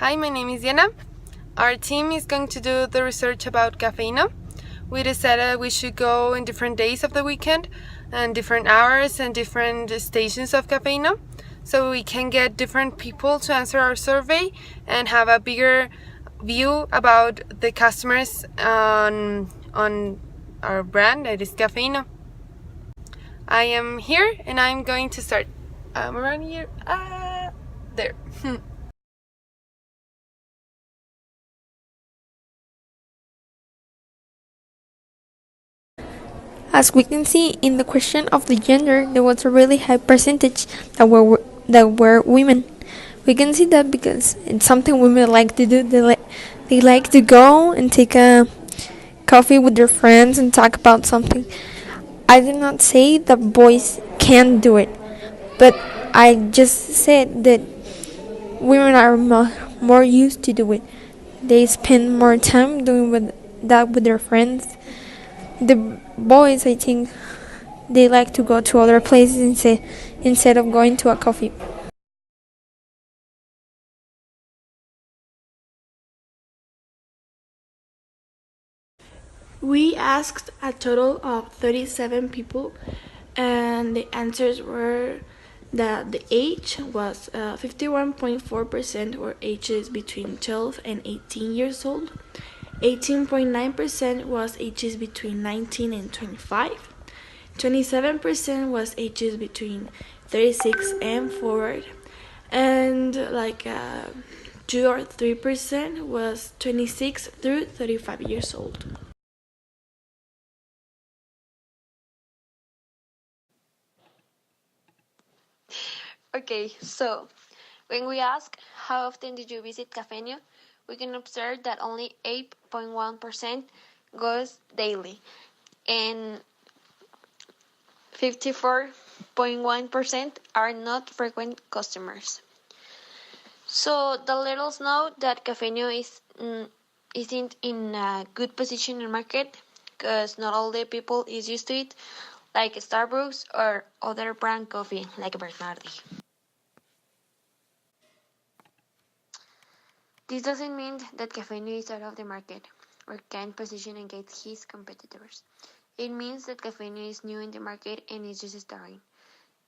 Hi, my name is Diana. Our team is going to do the research about Cafeína. We decided we should go in different days of the weekend and different hours and different stations of Cafeína so we can get different people to answer our survey and have a bigger view about the customers on our brand, that is Cafeína. I am here and I'm going to start. Around here. There. As we can see in the question of the gender, there was a really high percentage that were women. We can see that because it's something women like to do. They like to go and take a coffee with their friends and talk about something. I did not say that boys can't do it, but I just said that women are more used to do it. They spend more time doing that with their friends. The boys, I think, they like to go to other places instead of going to a coffee. We asked a total of 37 people, and the answers were that the age was 51.4% were ages between 12 and 18 years old, 18.9% was ages between 19 and 25, 27% was ages between 36 and forward, and 2 or 3% was 26 through 35 years old. Okay, so when we ask how often did you visit Cafeño, we can observe that only 8.1% goes daily and 54.1% are not frequent customers. So that let us know that Cafeño isn't in a good position in the market because not all the people is used to it, like Starbucks or other brand coffee like Bernardi. This doesn't mean that Cafeño is out of the market or can't position against his competitors. It means that Cafeño is new in the market and is just starting.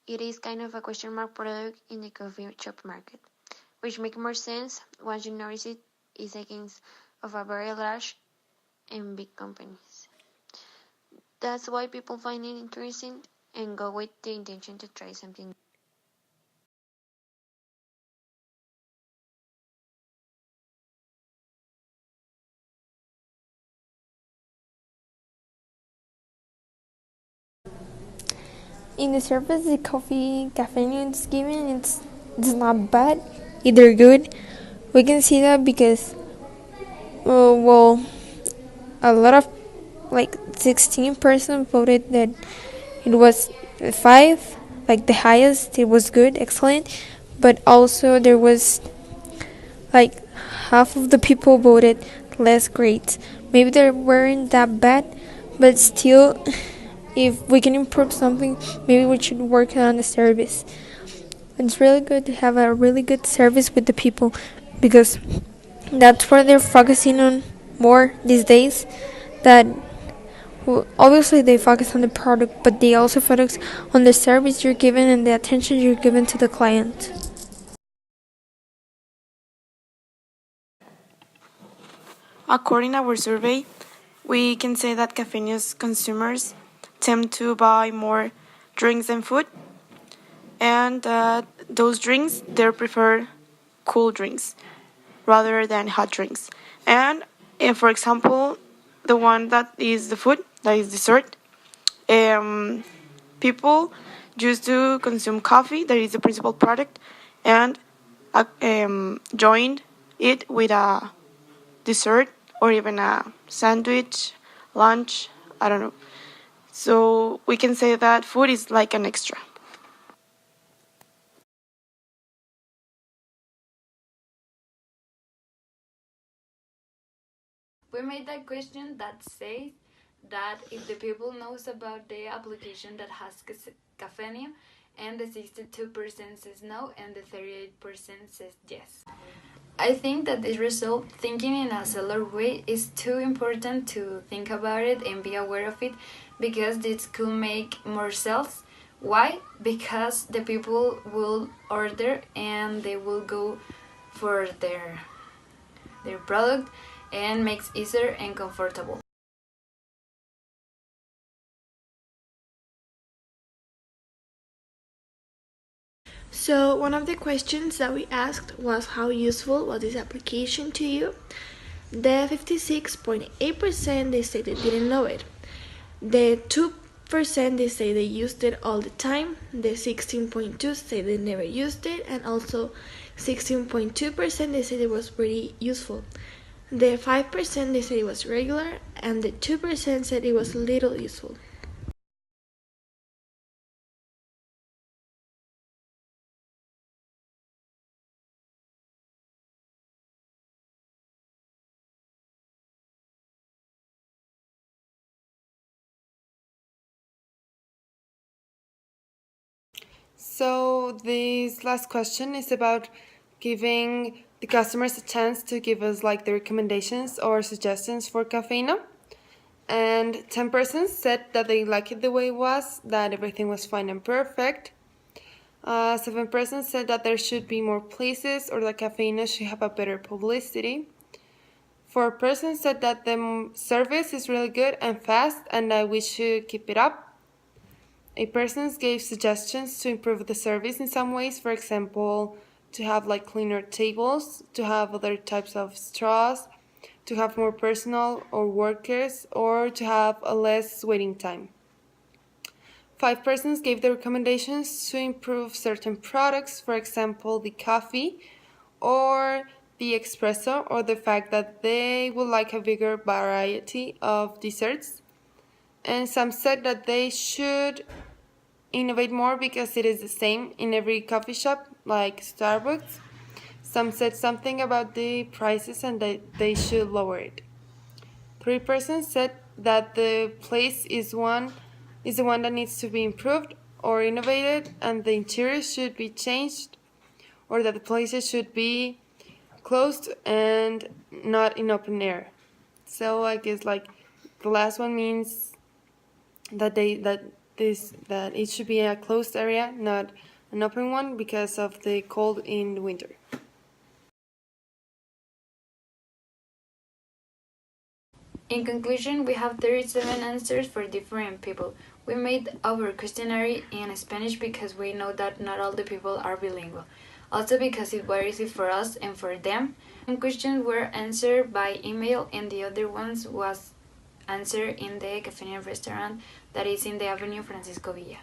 It is kind of a question mark product in the coffee shop market, which makes more sense once you notice it is against of a very large and big companies. That's why people find it interesting and go with the intention to try something. In the surface, the coffee caffeine it's given, it's not bad, either good. We can see that because, well, a lot of, like, 16% voted that it was 5, like the highest. It was good, excellent. But also there was, like, half of the people voted less great. Maybe they weren't that bad, but still, if we can improve something, maybe we should work on the service. It's really good to have a really good service with the people because that's what they're focusing on more these days. That, well, obviously they focus on the product, but they also focus on the service you're given and the attention you're given to the client. According to our survey, we can say that Cafeños consumers tend to buy more drinks than food, and those drinks they prefer cool drinks rather than hot drinks. And if, for example, the one that is the food, that is dessert, um, people used to consume coffee, that is the principal product, and joined it with a dessert or even a sandwich, lunch, I don't know. So we can say that food is like an extra. We made that question that says that if the people knows about the application that has Cafeño and the 62% says no, and the 38% says yes. I think that this result, thinking in a seller way, is too important to think about it and be aware of it, because this could make more sales. Why? Because the people will order and they will go for their product, and makes easier and comfortable. So one of the questions that we asked was how useful was this application to you? The 56.8% they say they didn't know it. The 2% they say they used it all the time. The 16.2% say they never used it, and also 16.2% they said it was pretty useful. The 5% they said it was regular, and the 2% said it was little useful. So this last question is about giving the customers a chance to give us like the recommendations or suggestions for Cafeína. And 10% said that they liked it the way it was, that everything was fine and perfect. 7% said that there should be more places or that Cafeína should have a better publicity. 4% said that the service is really good and fast and that we should keep it up. 8% gave suggestions to improve the service in some ways, for example, to have like cleaner tables, to have other types of straws, to have more personnel or workers, or to have a less waiting time. 5% gave the recommendations to improve certain products, for example, the coffee or the espresso, or the fact that they would like a bigger variety of desserts. And some said that they should innovate more because it is the same in every coffee shop, like Starbucks. Some said something about the prices and that they should lower it. 3% said that the place is the one that needs to be improved or innovated, and the interior should be changed, or that the places should be closed and not in open air. So I guess like the last one means that it should be a closed area, not an open one, because of the cold in the winter. In conclusion, we have 37 answers for different people. We made our questionnaire in Spanish because we know that not all the people are bilingual. Also because it was easy for us and for them. Some questions were answered by email and the other ones was answered in the Cafeína restaurant that is in the Avenue Francisco Villa.